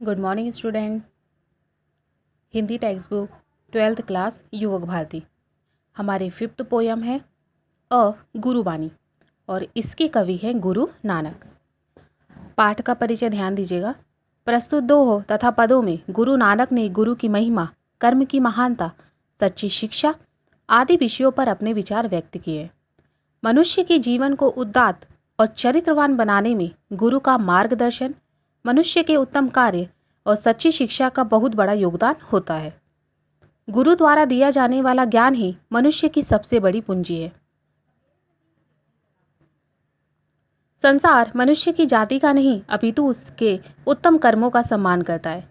Good morning student. Hindi text book 12th class युवक भारती। हमारी 5th poem है अ गुरुबानी और इसके कवि हैं गुरु नानक। पाठ का परिचय ध्यान दीजिएगा। प्रस्तुत दोहों तथा पदों में गुरु नानक ने गुरु की महिमा, कर्म की महानता, सच्ची शिक्षा आदि विषयों पर अपने विचार व्यक्त किए। मनुष्य के जीवन को उदात्त और चरित्रवान बनाने में गुरु का मार्गदर्शन, मनुष्य के उत्तम कार्य और सच्ची शिक्षा का बहुत बड़ा योगदान होता है। गुरु द्वारा दिया जाने वाला ज्ञान ही मनुष्य की सबसे बड़ी पूंजी है। संसार मनुष्य की जाति का नहीं अपितु उसके उत्तम कर्मों का सम्मान करता है।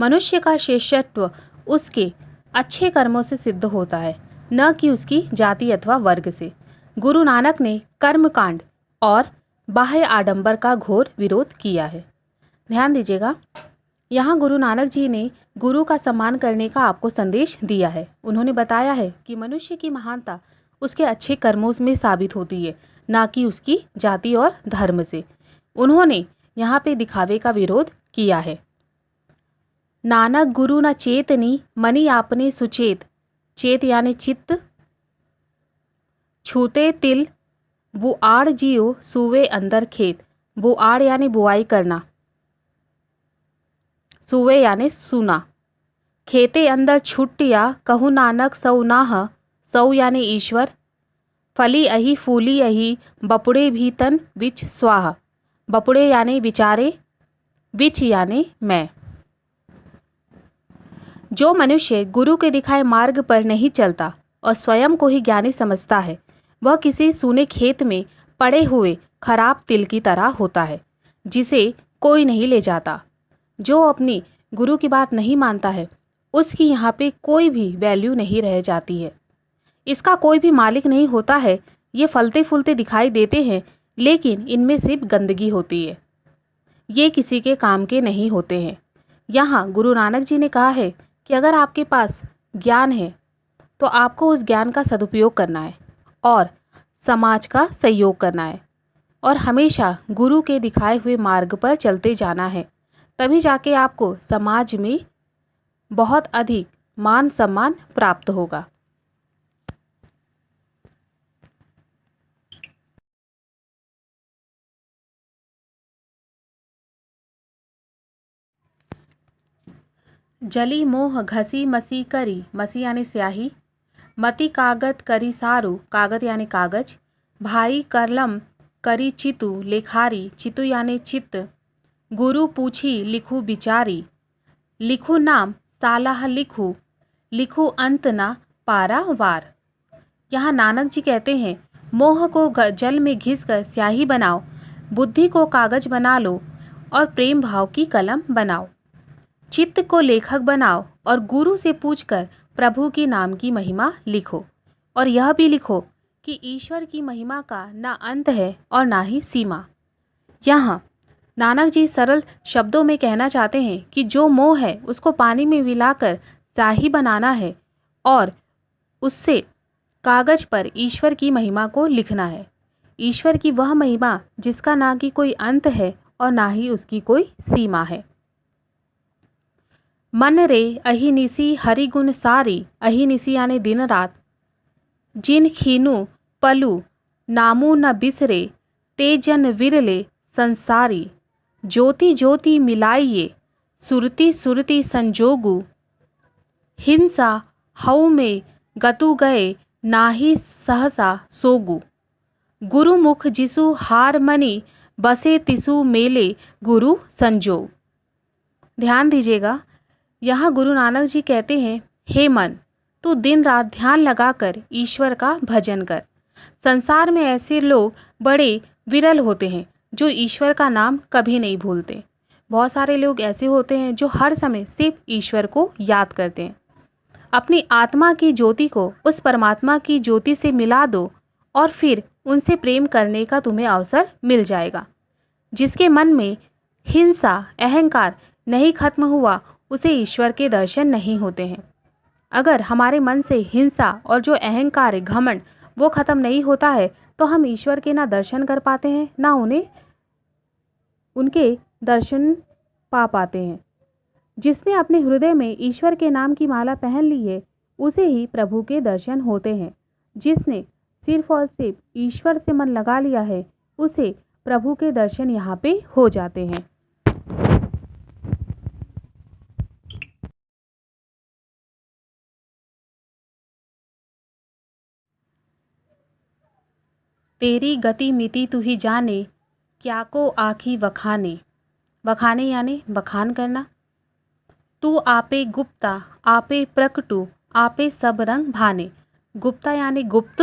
मनुष्य का श्रेष्ठत्व उसके अच्छे कर्मों से सिद्ध होता है, न कि उसकी जाति अथवा वर्ग से। गुरु नानक ने कर्मकांड और बाह्य आडंबर का घोर विरोध किया है। ध्यान दीजिएगा, यहाँ गुरु नानक जी ने गुरु का सम्मान करने का आपको संदेश दिया है। उन्होंने बताया है कि मनुष्य की महानता उसके अच्छे कर्मों में साबित होती है, ना कि उसकी जाति और धर्म से। उन्होंने यहाँ पे दिखावे का विरोध किया है। नानक गुरु न चेतनी मनि आपने सुचेत, चेत यानी चित्त, छूते तिल बुआड़ जियो सुवे अंदर खेत। बुआड़ यानी बुआई करना, सुवे यानी सुना। खेते अंदर छुट्टिया कहु नानक सौ नाह, सौ यानी ईश्वर। फली अही फूली अही बपुड़े भी तन विच स्वाहा। बपुड़े यानी विचारे, विच यानी मैं। जो मनुष्य गुरु के दिखाए मार्ग पर नहीं चलता और स्वयं को ही ज्ञानी समझता है, वह किसी सूने खेत में पड़े हुए खराब तिल की तरह होता है, जिसे कोई नहीं ले जाता। जो अपनी गुरु की बात नहीं मानता है, उसकी यहाँ पे कोई भी वैल्यू नहीं रह जाती है। इसका कोई भी मालिक नहीं होता है। ये फलते फूलते दिखाई देते हैं, लेकिन इनमें सिर्फ गंदगी होती है। ये किसी के काम के नहीं होते हैं। यहाँ गुरु नानक जी ने कहा है कि अगर आपके पास ज्ञान है तो आपको उस ज्ञान का सदुपयोग करना है और समाज का सहयोग करना है और हमेशा गुरु के दिखाए हुए मार्ग पर चलते जाना है। तभी जाके आपको समाज में बहुत अधिक मान सम्मान प्राप्त होगा। जली मोह घसी मसी करी, मसी यानी स्याही। मति कागत करी सारू, कागत यानी कागज। भाई करलम करी चितु लेखारी, चितु यानी चित्त। गुरु पूछी लिखू बिचारी, लिखू नाम सालाह लिखू, लिखू अंत ना पारा वार। यहाँ नानक जी कहते हैं, मोह को जल में घिसकर स्याही बनाओ, बुद्धि को कागज बना लो और प्रेम भाव की कलम बनाओ। चित्त को लेखक बनाओ और गुरु से पूछकर प्रभु के नाम की महिमा लिखो। और यह भी लिखो कि ईश्वर की महिमा का ना अंत है और ना ही सीमा। यहाँ नानक जी सरल शब्दों में कहना चाहते हैं कि जो मोह है उसको पानी में मिलाकर स्याही बनाना है और उससे कागज पर ईश्वर की महिमा को लिखना है। ईश्वर की वह महिमा जिसका ना कि कोई अंत है और ना ही उसकी कोई सीमा है। मन रे अहिनिसी हरि गुण सारी, अहिनिसी यानी दिन रात। जिन खीनु पलु नामू न बिसरे, ते जन विरले संसारी। ज्योति ज्योति मिलाइए सुरति सुरति संजोगु, हिंसा हऊ में गतु गए नाही सहसा सोगु। गुरु मुख जिसु हार मनी, बसे तिसु मेले गुरु संजोग। ध्यान दीजिएगा, यहाँ गुरु नानक जी कहते हैं, हे मन, तू दिन रात ध्यान लगाकर ईश्वर का भजन कर। संसार में ऐसे लोग बड़े विरल होते हैं जो ईश्वर का नाम कभी नहीं भूलते। बहुत सारे लोग ऐसे होते हैं जो हर समय सिर्फ ईश्वर को याद करते हैं। अपनी आत्मा की ज्योति को उस परमात्मा की ज्योति से मिला दो और फिर उनसे प्रेम करने का तुम्हें अवसर मिल जाएगा। जिसके मन में हिंसा अहंकार नहीं खत्म हुआ, उसे ईश्वर के दर्शन नहीं होते हैं। अगर हमारे मन से हिंसा और जो अहंकार है, घमंड, वो खत्म नहीं होता है तो हम ईश्वर के ना दर्शन कर पाते हैं, ना उन्हें उनके दर्शन पा पाते हैं। जिसने अपने हृदय में ईश्वर के नाम की माला पहन ली है उसे ही प्रभु के दर्शन होते हैं। जिसने सिर्फ और सिर्फ ईश्वर से मन लगा लिया है उसे प्रभु के दर्शन यहाँ पे हो जाते हैं। तेरी गति मिति तू ही जाने, क्या को आखी वखाने। वखाने यानी बखान करना। तू आपे गुप्ता आपे प्रकटू आपे सब रंग भाने। गुप्ता यानी गुप्त।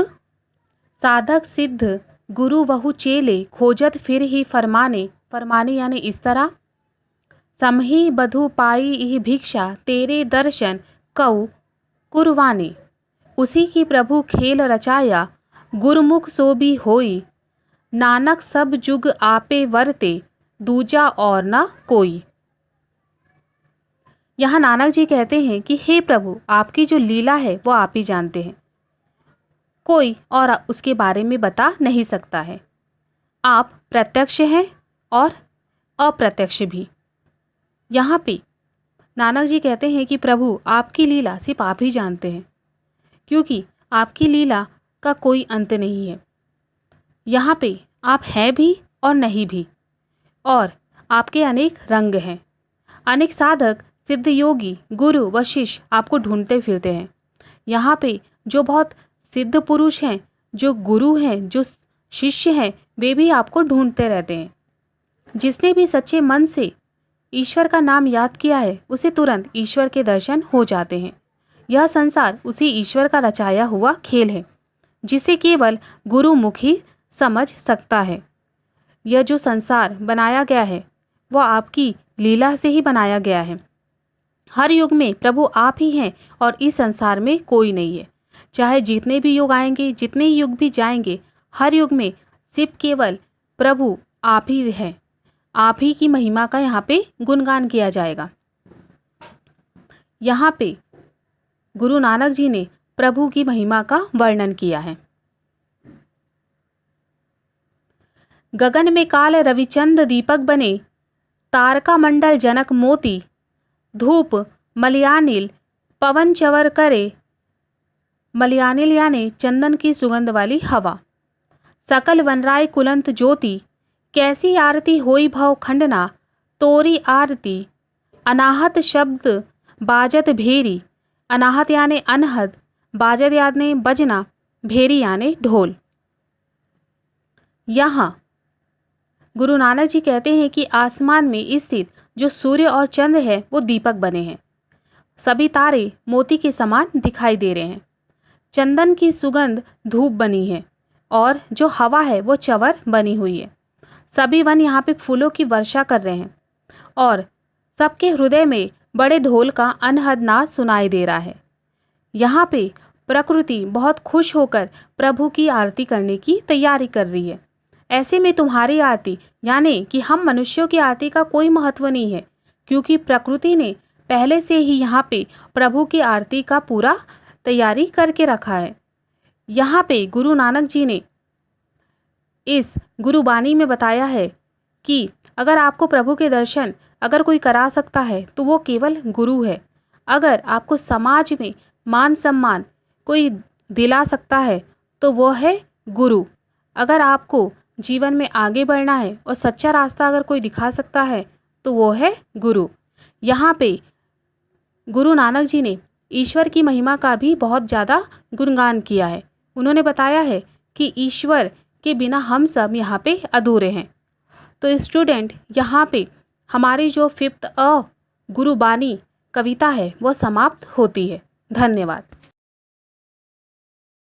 साधक सिद्ध गुरु वहु चेले खोजत फिर ही फरमाने। फरमाने यानी इस तरह। समही बधु पाई इह भिक्षा तेरे दर्शन कऊ कुरवाने। उसी की प्रभु खेल रचाया गुरमुख सो भी होई। नानक सब जुग आपे वरते दूजा और न कोई। यहाँ नानक जी कहते हैं कि हे प्रभु, आपकी जो लीला है वो आप ही जानते हैं, कोई और उसके बारे में बता नहीं सकता है। आप प्रत्यक्ष हैं और अप्रत्यक्ष भी। यहाँ पे नानक जी कहते हैं कि प्रभु, आपकी लीला सिर्फ आप ही जानते हैं, क्योंकि आपकी लीला का कोई अंत नहीं है। यहाँ पे आप हैं भी और नहीं भी, और आपके अनेक रंग हैं। अनेक साधक, सिद्ध योगी, गुरु व शिष्य आपको ढूंढते फिरते हैं। यहाँ पे जो बहुत सिद्ध पुरुष हैं, जो गुरु हैं, जो शिष्य हैं, वे भी आपको ढूंढते रहते हैं। जिसने भी सच्चे मन से ईश्वर का नाम याद किया है उसे तुरंत ईश्वर के दर्शन हो जाते हैं। यह संसार उसी ईश्वर का रचाया हुआ खेल है, जिसे केवल गुरुमुख ही समझ सकता है। यह जो संसार बनाया गया है वो आपकी लीला से ही बनाया गया है। हर युग में प्रभु आप ही हैं और इस संसार में कोई नहीं है। चाहे जितने भी युग आएंगे, जितने युग भी जाएंगे, हर युग में सिर्फ केवल प्रभु आप ही हैं। आप ही की महिमा का यहाँ पे गुणगान किया जाएगा। यहाँ पे गुरु नानक जी ने प्रभु की महिमा का वर्णन किया है। गगन में काल रविचंद दीपक बने, तारका मंडल जनक मोती। धूप मलयानिल पवन चवर करे। मलयानिल यानी चंदन की सुगंध वाली हवा। सकल वनराय कुलंत ज्योति, कैसी आरती होई भव खंडना। तोरी आरती अनाहत शब्द बाजत भेरी। अनाहत यानी अनहद, बाजत यानी बजना, भेरी यानी ढोल। यहाँ गुरु नानक जी कहते हैं कि आसमान में स्थित जो सूर्य और चंद्र है वो दीपक बने हैं। सभी तारे मोती के समान दिखाई दे रहे हैं। चंदन की सुगंध धूप बनी है और जो हवा है वो चवर बनी हुई है। सभी वन यहाँ पे फूलों की वर्षा कर रहे हैं और सबके हृदय में बड़े ढोल का अनहद नाद सुनाई दे रहा है। यहाँ पे प्रकृति बहुत खुश होकर प्रभु की आरती करने की तैयारी कर रही है। ऐसे में तुम्हारी आरती यानी कि हम मनुष्यों की आरती का कोई महत्व नहीं है, क्योंकि प्रकृति ने पहले से ही यहाँ पे प्रभु की आरती का पूरा तैयारी करके रखा है। यहाँ पे गुरु नानक जी ने इस गुरुबानी में बताया है कि अगर आपको प्रभु के दर्शन अगर कोई करा सकता है तो वो केवल गुरु है। अगर आपको समाज में मान सम्मान कोई दिला सकता है तो वो है गुरु। अगर आपको जीवन में आगे बढ़ना है और सच्चा रास्ता अगर कोई दिखा सकता है तो वो है गुरु। यहाँ पे गुरु नानक जी ने ईश्वर की महिमा का भी बहुत ज़्यादा गुणगान किया है। उन्होंने बताया है कि ईश्वर के बिना हम सब यहाँ पे अधूरे हैं। तो स्टूडेंट, यहाँ पे हमारी जो 5th गुरुबानी कविता है वो समाप्त होती है। धन्यवाद।